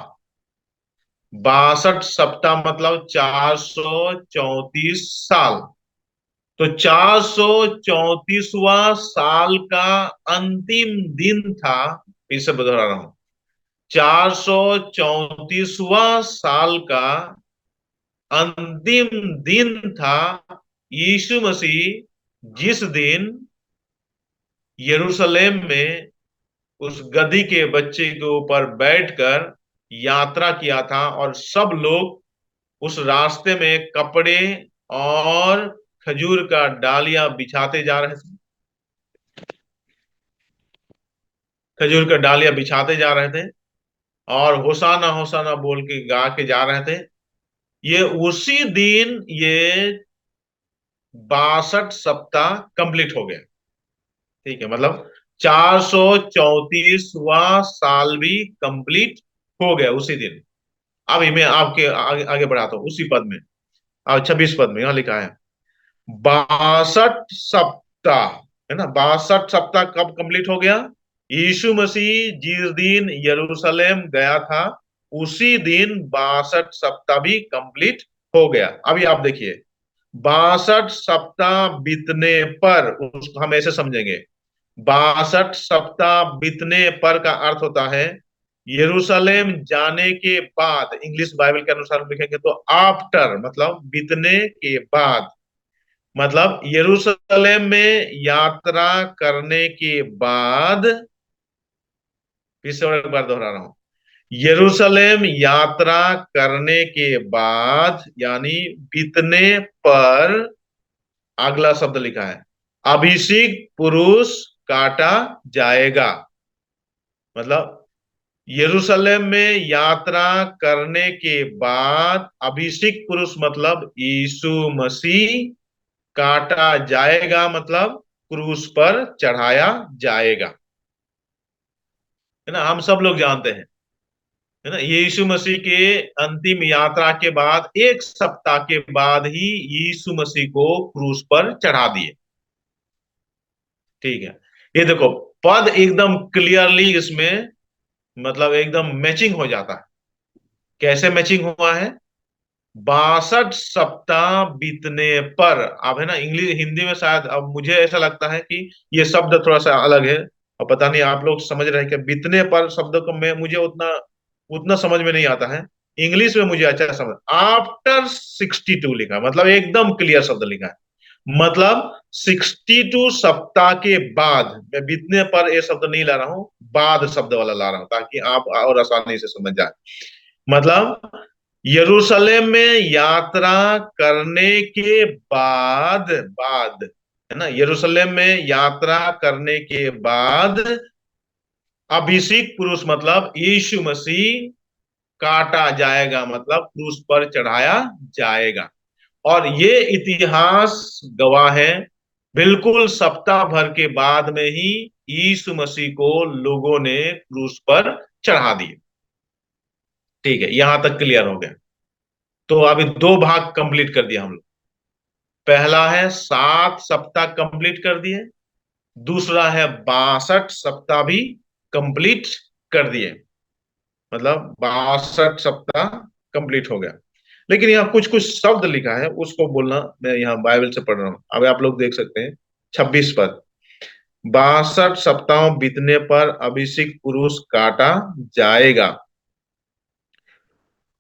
62 सप्ताह मतलब 434 साल। तो 434वां साल का अंतिम दिन था, फिर से बता रहा हूं, 434वां साल का अंतिम दिन था यीशु मसीह जिस दिन यरूशलेम में उस गधी के बच्चे के ऊपर बैठकर यात्रा किया था, और सब लोग उस रास्ते में कपड़े और खजूर का डालियां बिछाते जा रहे थे, खजूर का डालियां बिछाते जा रहे थे, और होसाना होसाना बोल के गा के जा रहे थे। ये उसी दिन ये 62 सप्ताह कंप्लीट हो गया। ठीक है, मतलब 434वां साल भी कंप्लीट हो गया उसी दिन। अभी मैं आपके आगे बढ़ाता हूँ उसी पद में, और 26 पद में यहाँ लिखा है 62 सप्ताह, है ना, 62 सप्ताह कब कंप्लीट हो गया? यीशु मसीह जिस दिन यरूशलेम गया था उसी दिन 62 सप्ताह भी कंप्लीट हो गया। अभी आप देखिए, 62 सप्ताह बीतने पर, उसको हम ऐसे समझेंगे, 62 सप्ताह बीतने पर का अर्थ होता है यरूशलेम जाने के बाद। इंग्लिश बाइबल के अनुसार लिखेंगे तो आफ्टर, मतलब बीतने के बाद, मतलब यरूशलेम में यात्रा करने के बाद। फिर से और एक बार दोहरा रहा हूं, यरूशलेम यात्रा करने के बाद यानी बीतने पर, अगला शब्द लिखा है अभिषिक्त पुरुष काटा जाएगा। मतलब यरूशलेम में यात्रा करने के बाद अभिषिक्त पुरुष मतलब यीशु मसीह काटा जाएगा, मतलब क्रूस पर चढ़ाया जाएगा, है ना, हम सब लोग जानते हैं, है ना। यीशु मसीह के अंतिम यात्रा के बाद 1 सप्ताह के बाद ही यीशु मसीह को क्रूस पर चढ़ा दिए। ठीक है, ये देखो, पद एकदम क्लियरली इसमें, मतलब एकदम मैचिंग हो जाता है। कैसे मैचिंग हुआ है? 62 सप्ताह बीतने पर। अब है ना, इंग्लिश हिंदी में शायद अब मुझे ऐसा लगता है कि ये शब्द थोड़ा सा अलग है, और पता नहीं आप लोग समझ रहे हैं कि बीतने पर शब्द को मैं मुझे उतना उतना समझ में नहीं आता है। इंग्लिश में मुझे अच्छा समझ, आफ्टर 62 लिखा है, मतलब एकदम क्लियर शब्द लिखा है। मतलब 62 सप्ताह के बाद, मैं बीतने पर ये शब्द नहीं ला रहा हूं, बाद शब्द वाला ला रहा हूं ताकि आप और आसानी से समझ जाए। मतलब यरूशलेम में यात्रा करने के बाद, बाद, है ना, यरूशलेम में यात्रा करने के बाद अभिषिक्त पुरुष मतलब यीशु मसीह काटा जाएगा, मतलब क्रूस पर चढ़ाया जाएगा। और ये इतिहास गवाह है, बिल्कुल सप्ताह भर के बाद में ही यीशु मसीह को लोगों ने क्रूस पर चढ़ा दिए। ठीक है, यहां तक क्लियर हो गया। तो अभी दो भाग कंप्लीट कर दिया हम लोग। पहला है 7 सप्ताह कंप्लीट कर दिए, दूसरा है 62 सप्ताह भी कंप्लीट कर दिए, मतलब 62 सप्ताह कंप्लीट हो गया। लेकिन यहाँ कुछ कुछ शब्द लिखा है, उसको बोलना, मैं यहाँ बाइबल से पढ़ रहा हूँ, अब आप लोग देख सकते हैं। 26 पद, 62 सप्ताह बीतने पर अभिषिक्त पुरुष काटा जाएगा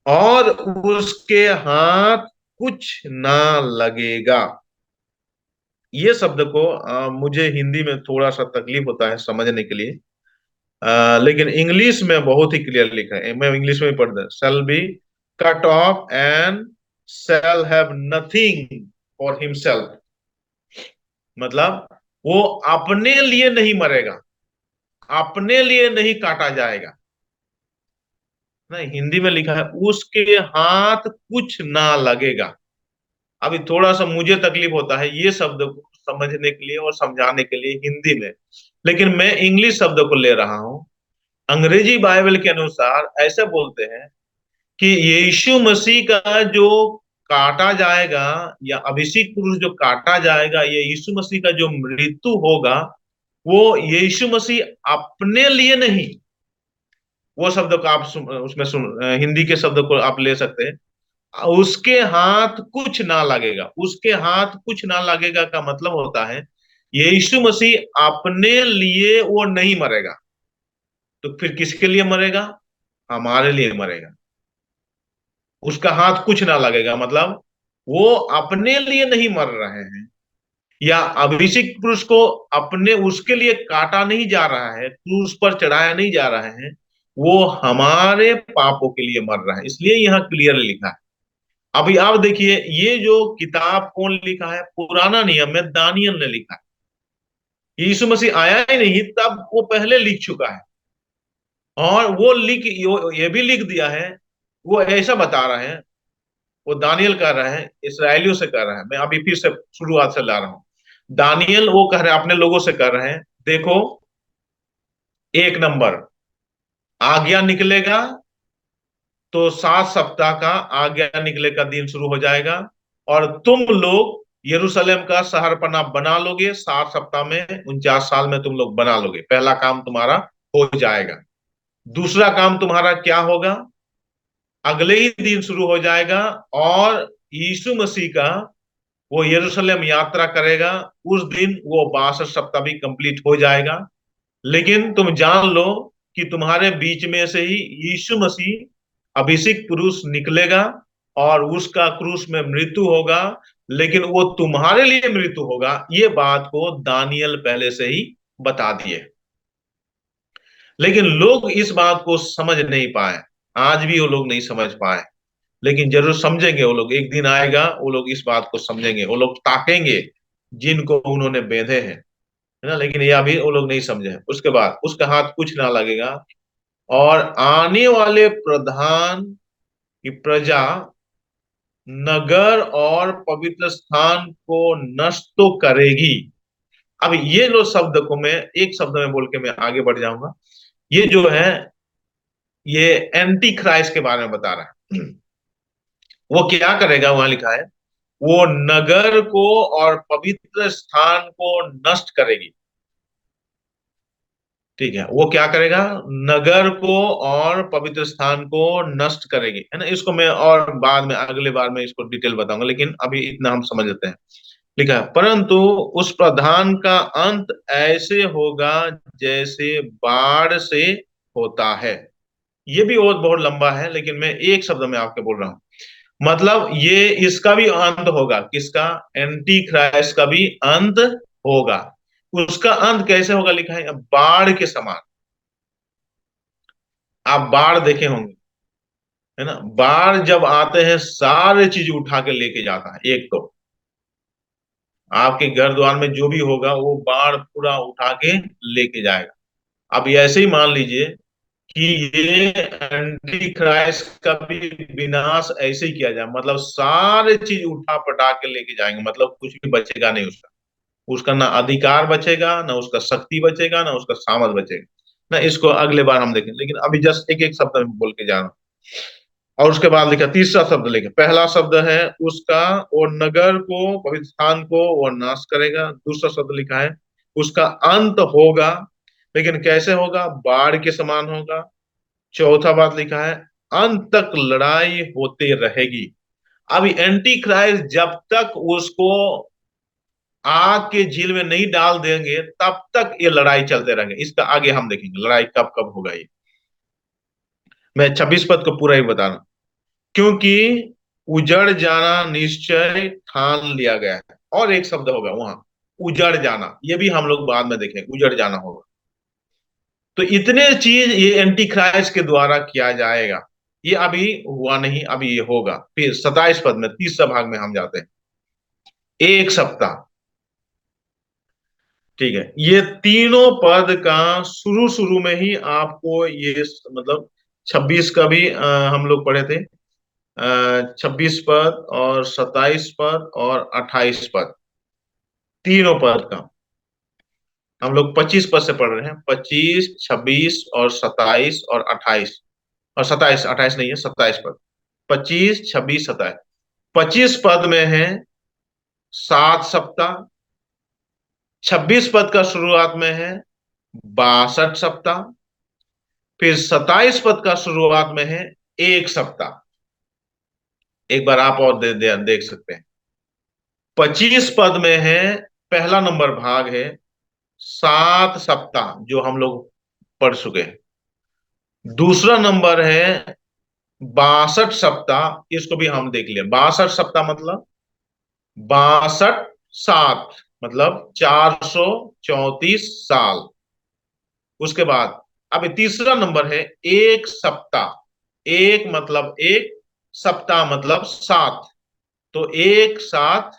और उसके हाथ कुछ ना लगेगा। ये शब्द को मुझे हिंदी में थोड़ा सा तकलीफ होता है समझने के लिए। लेकिन इंग्लिश में बहुत ही क्लियर लिखा है, मैं इंग्लिश में ही पढ़ दे, shall be cut off and shall have nothing for himself। मतलब वो अपने लिए नहीं मरेगा, अपने लिए नहीं काटा जाएगा। नहीं, हिंदी में लिखा है उसके हाथ कुछ ना लगेगा। अभी थोड़ा सा मुझे तकलीफ होता है ये शब्द को समझने के लिए और समझाने के लिए हिंदी में, लेकिन मैं इंग्लिश शब्द को ले रहा हूं। अंग्रेजी बाइबल के अनुसार ऐसे बोलते हैं कि यीशु मसीह का जो काटा जाएगा, या अभिषेक पुरुष जो काटा जाएगा, ये यीशु मसीह का जो मृत्यु होगा, वो यीशु मसीह अपने लिए नहीं। वो शब्द को आप उसमें हिंदी के शब्द को आप ले सकते हैं, उसके हाथ कुछ ना लगेगा। उसके हाथ कुछ ना लगेगा का मतलब होता है यीशु मसीह अपने लिए वो नहीं मरेगा, तो फिर किसके लिए मरेगा? हमारे लिए मरेगा। उसका हाथ कुछ ना लगेगा मतलब वो अपने लिए नहीं मर रहे हैं, या अभिषेक पुरुष को अपने उसके लिए काटा नहीं जा रहा है, क्रूस पर चढ़ाया नहीं जा रहा है, वो हमारे पापों के लिए मर रहा है। इसलिए यहाँ क्लियर लिखा है। अभी आप देखिए, ये जो किताब कौन लिखा है? पुराना नियम में दानियल ने लिखा है। यीशु मसीह आया ही नहीं तब वो पहले लिख चुका है, और वो ये भी लिख दिया है। वो ऐसा बता रहा है, वो दानियल कर रहा है, इसराइलियों से कर रहा है। मैं अभी फिर से शुरुआत से ला रहा हूं। दानियल वो कह रहे हैं, अपने लोगों से कर रहे हैं, देखो, 1 नंबर, आज्ञा निकलेगा तो 7 सप्ताह का आज्ञा निकले का दिन शुरू हो जाएगा, और तुम लोग यरूशलेम का शहरपनाह बना लोगे। 7 सप्ताह में, 49 साल में तुम लोग बना लोगे। पहला काम तुम्हारा हो जाएगा। दूसरा काम तुम्हारा क्या होगा? अगले ही दिन शुरू हो जाएगा, और यीशु मसीह का वो यरूशलेम यात्रा करेगा। उस दिन वो 62 सप्ताह भी कंप्लीट हो जाएगा। लेकिन तुम जान लो कि तुम्हारे बीच में से ही यीशु मसीह अभिषेक पुरुष निकलेगा, और उसका क्रूस में मृत्यु होगा। लेकिन वो तुम्हारे लिए मृत्यु होगा, ये बात को दानियल पहले से ही बता दिए। लेकिन लोग इस बात को समझ नहीं पाए, आज भी वो लोग नहीं समझ पाए। लेकिन जरूर समझेंगे वो लोग, एक दिन आएगा वो लोग इस बात को समझेंगे, वो लोग ताकेंगे जिनको उन्होंने बेंधे हैं, है ना। लेकिन ये अभी वो लोग नहीं समझे हैं। उसके बाद उसका हाथ कुछ ना लगेगा, और आने वाले प्रधान की प्रजा नगर और पवित्र स्थान को नष्ट तो करेगी। अब ये लो शब्द को मैं एक शब्द में बोल के मैं आगे बढ़ जाऊंगा। ये जो है, ये एंटी क्राइस्ट के बारे में बता रहा है। वो क्या करेगा? वहां लिखा है वो नगर को और पवित्र स्थान को नष्ट करेगी। ठीक है, वो क्या करेगा? नगर को और पवित्र स्थान को नष्ट करेगी, है ना। इसको मैं और बाद में अगले बार में इसको डिटेल बताऊंगा, लेकिन अभी इतना हम समझ लेते हैं। लिखा है, परंतु उस प्रधान का अंत ऐसे होगा जैसे बाढ़ से होता है। ये भी बहुत बहुत लंबा है, लेकिन मैं एक शब्द में आपके बोल रहा हूं। मतलब ये इसका भी अंत होगा, किसका? एंटी क्राइस्ट का भी अंत होगा। उसका अंत कैसे होगा? लिखा है बाढ़ के समान। आप बाढ़ देखे होंगे, है ना। बाढ़ जब आते हैं सारे चीज उठा के लेके जाता है। एक तो आपके घर द्वार में जो भी होगा वो बाढ़ पूरा उठा के लेके जाएगा। अब ये ऐसे ही मान लीजिए कि ये एंटी क्राइस्ट का भी विनाश ऐसे ही किया जाए, मतलब सारे चीज उठा पटा के लेके जाएंगे, मतलब कुछ भी बचेगा नहीं उसका। उसका ना अधिकार बचेगा, ना उसका शक्ति बचेगा, ना उसका सामर्थ बचेगा ना। इसको अगले बार हम देखें, लेकिन अभी जस्ट एक एक शब्द में बोल के जा रहा हूं। और उसके बाद लिखा, तीसरा शब्द लिखे, पहला शब्द है उसका, और नगर को, पवित्र स्थान को वो नाश करेगा। दूसरा शब्द लिखा है उसका अंत होगा, लेकिन कैसे होगा? बाढ़ के समान होगा। चौथा बात लिखा है अंत तक लड़ाई होती रहेगी। अब एंटी क्राइस्ट जब तक उसको आग के झील में नहीं डाल देंगे तब तक ये लड़ाई चलते रहेंगे। इसका आगे हम देखेंगे लड़ाई कब कब होगा ये। मैं 26 पद को पूरा ही बता रहा हूं। क्योंकि उजड़ जाना निश्चय ठान लिया गया है। और एक शब्द होगा वहां, उजड़ जाना, ये भी हम लोग बाद में देखेंगे, उजड़ जाना होगा। तो इतने चीज ये एंटी क्राइस्ट के द्वारा किया जाएगा। ये अभी हुआ नहीं, अभी ये होगा। फिर 27 पद में तीसरा भाग में हम जाते हैं। एक सप्ताह, ठीक है। ये तीनों पद का शुरू शुरू में ही आपको ये मतलब 26 का भी हम लोग पढ़े थे। 26 पद और 27 पद और 28 पद, तीनों पद का हम लोग 25 पद से पढ़ रहे हैं। 25, 26 और 27 और 28, और 27, 28 नहीं है, 27 पद। 25, 26, 27। 25 पद में है 7 सप्ताह। 26 पद का शुरुआत में है 62 सप्ताह। फिर 27 पद का शुरुआत में है 1 सप्ताह। एक बार आप और देख सकते हैं। 25 पद में है, पहला नंबर भाग है 7 सप्ताह, जो हम लोग पढ़ चुके हैं। दूसरा नंबर है 62 सप्ताह, इसको भी हम देख लिया। 62 सप्ताह मतलब 62 सात, मतलब 434 साल। उसके बाद अब तीसरा नंबर है 1 सप्ताह। एक मतलब एक, सप्ताह मतलब सात। तो एक सात,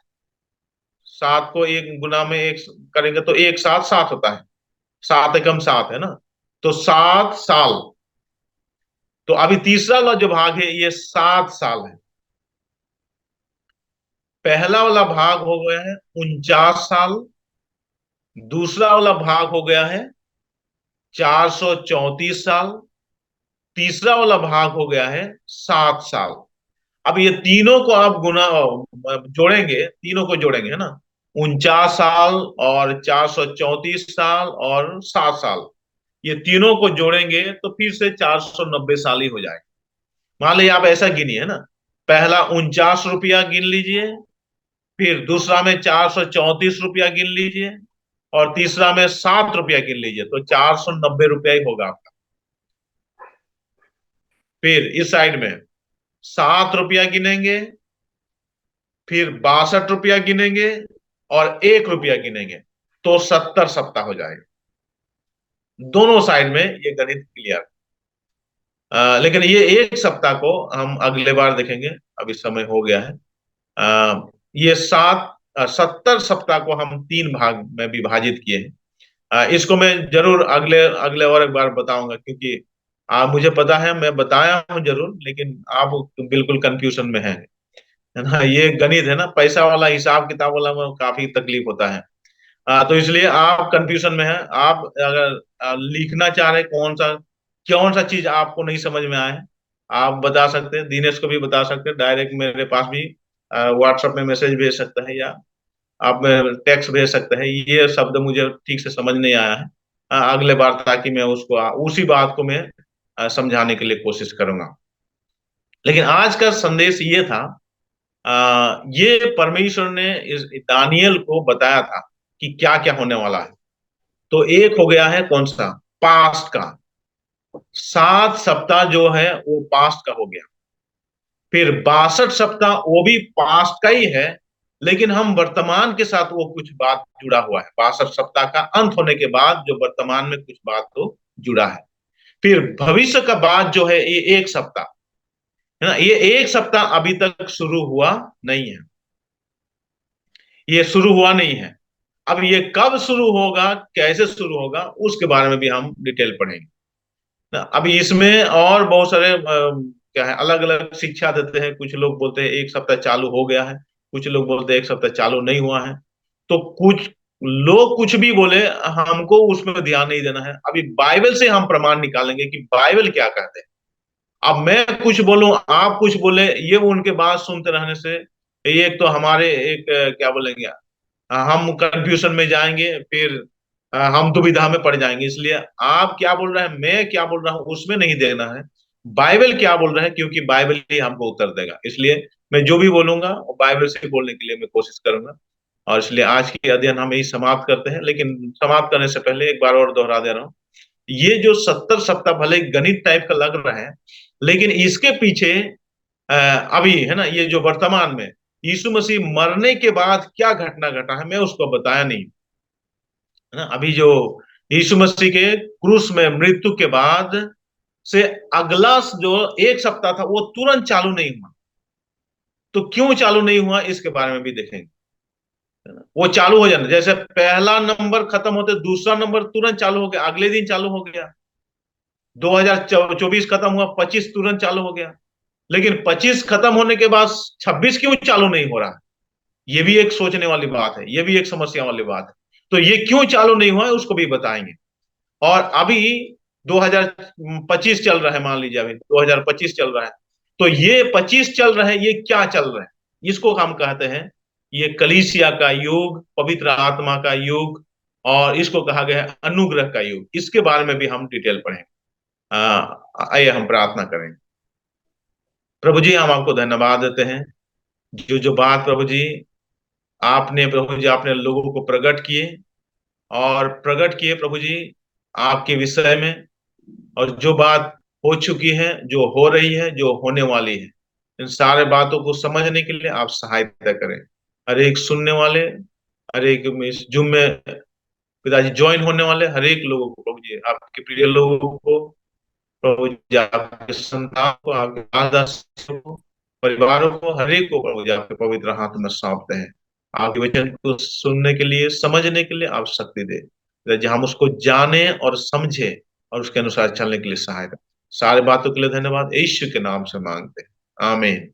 सात को एक गुना में एक करेंगे तो एक सात सात होता है। सात एकम सात है ना। तो 7 साल। तो अभी तीसरा वाला जो भाग है ये 7 साल है। पहला वाला भाग हो गया है 49 साल। दूसरा वाला भाग हो गया है 434 साल। तीसरा वाला भाग हो गया है 7 साल। अब ये तीनों को आप गुना जोड़ेंगे, तीनों को जोड़ेंगे है ना। 49 साल और 434 साल और 7 साल, ये तीनों को जोड़ेंगे तो फिर से 490 साल ही हो जाएगा। मान लीजिए आप ऐसा गिनिए है ना। पहला 49 रुपया गिन लीजिए, फिर दूसरा में 434 रुपया गिन लीजिए, और तीसरा में 7 रुपया गिन लीजिए, तो 490 रुपया ही होगा आपका। फिर इस साइड में 7 रुपया गिनेंगे, फिर 62 रुपया गिनेंगे, और 1 रुपया गिनेंगे, तो 70 सप्ताह हो जाएगा। दोनों साइड में ये गणित क्लियर। लेकिन ये 1 सप्ताह को हम अगले बार देखेंगे, अभी समय हो गया है। ये 70 सप्ताह को हम 3 भाग में विभाजित किए हैं। इसको मैं जरूर अगले अगले और एक बार बताऊंगा, क्योंकि आप, मुझे पता है मैं बताया हूं जरूर, लेकिन आप बिल्कुल कंफ्यूजन में हैं, है ना। ये गणित है ना, पैसा वाला, हिसाब किताब वाला में काफी तकलीफ होता है। तो इसलिए आप कंफ्यूजन में हैं। आप अगर लिखना चाह रहे कौन सा चीज आपको नहीं समझ में आया है, आप बता सकते हैं। दिनेश को भी बता सकते हैं, डायरेक्ट मेरे पास भी व्हाट्सएप में मैसेज भेज सकते हैं, या आप टेक्स्ट भेज सकते हैं। ये शब्द मुझे ठीक से समझ नहीं आया है, अगले बार, ताकि मैं उसको उसी बात को मैं समझाने के लिए कोशिश करूंगा। लेकिन आज का संदेश ये था, ये परमेश्वर ने इस दानियल को बताया था कि क्या क्या होने वाला है। तो एक हो गया है कौन सा, पास्ट का। 7 सप्ताह जो है वो पास्ट का हो गया। फिर 62 सप्ताह वो भी पास्ट का ही है, लेकिन हम वर्तमान के साथ वो कुछ बात जुड़ा हुआ है। 62 सप्ताह का अंत होने के बाद जो वर्तमान में कुछ बात तो जुड़ा है। फिर भविष्य का बात जो है ये 1 सप्ताह है ना। ये 1 सप्ताह अभी तक शुरू हुआ नहीं है, ये शुरू हुआ नहीं है। अब ये कब शुरू होगा, कैसे शुरू होगा, उसके बारे में भी हम डिटेल पढ़ेंगे ना। अभी इसमें और बहुत सारे क्या है, अलग अलग शिक्षा देते हैं। कुछ लोग बोलते हैं 1 सप्ताह चालू हो गया है, कुछ लोग बोलते हैं 1 सप्ताह चालू नहीं हुआ है। तो कुछ लोग कुछ भी बोले, हमको उसमें ध्यान नहीं देना है। अभी बाइबल से हम प्रमाण निकालेंगे कि बाइबल क्या कहते हैं। अब मैं कुछ बोलूं, आप कुछ बोले, ये उनके बात सुनते रहने से ये एक तो हमारे एक क्या बोलेंगे, हम कंफ्यूजन में जाएंगे, फिर हम दुविधा में पड़ जाएंगे। इसलिए आप क्या बोल रहे हैं, मैं क्या बोल रहा हूँ, उसमें नहीं देना है। बाइबल क्या बोल रहा है, क्योंकि बाइबल ही हमको उत्तर देगा। इसलिए मैं जो भी बोलूंगा वो बाइबल से बोलने के लिए मैं कोशिश करूंगा। और इसलिए आज की अध्ययन हम यही समाप्त करते हैं। लेकिन समाप्त करने से पहले एक बार और दोहरा दे रहा हूँ, ये जो 70 सप्ताह भले गणित टाइप का लग रहा है, लेकिन इसके पीछे अभी है ना, ये जो वर्तमान में यीशु मसीह मरने के बाद क्या घटना घटा है मैं उसको बताया नहीं, है ना। अभी जो यीशु मसीह के क्रूस में मृत्यु के बाद से अगला जो एक सप्ताह था वो तुरंत चालू नहीं हुआ। तो क्यों चालू नहीं हुआ इसके बारे में भी देखेंगे, है ना? वो चालू हो जाना, जैसे पहला नंबर खत्म होते दूसरा नंबर तुरंत चालू हो गया, अगले दिन चालू हो गया। 2024 खत्म हुआ, 25 तुरंत चालू हो गया। लेकिन 25 खत्म होने के बाद 26 क्यों चालू नहीं हो रहा? ये भी एक सोचने वाली बात है, ये भी एक समस्या वाली बात है। तो ये क्यों चालू नहीं हुआ है उसको भी बताएंगे। और अभी 2025 चल रहा है, मान लीजिए अभी 2025 चल रहा है। तो ये 25 चल रहा है, ये क्या चल रहा है? इसको हम कहते हैं ये कलीसिया का युग, पवित्र आत्मा का युग, और इसको कहा गया है अनुग्रह का युग। इसके बारे में भी हम डिटेल पढ़ेंगे। आइए हम प्रार्थना करें। प्रभु जी, हम आपको धन्यवाद देते हैं, जो जो बात प्रभु जी आपने, प्रभु जी आपने लोगों को प्रकट किए, और प्रकट किए प्रभु जी आपके विषय में। और जो बात हो चुकी है, जो हो रही है, जो होने वाली है, इन सारे बातों को समझने के लिए आप सहायता करें। हर एक सुनने वाले, हर एक इस जूम में पिताजी ज्वाइन होने वाले हर एक लोगों को प्रभु जी, आपके प्रिय लोगों को प्रभु जी, आपके संतान को, आपके दादा को, परिवारों को, हर एक को प्रभु जी आपके पवित्र हाथ में सौंपते हैं। आपके वचन को सुनने के लिए, समझने के लिए आप शक्ति दे, ताकि हम उसको जाने और समझे और उसके अनुसार चलने के लिए सहायता। सारे बातों के लिए धन्यवाद, यीशु के नाम से मांगते हैं, आमीन।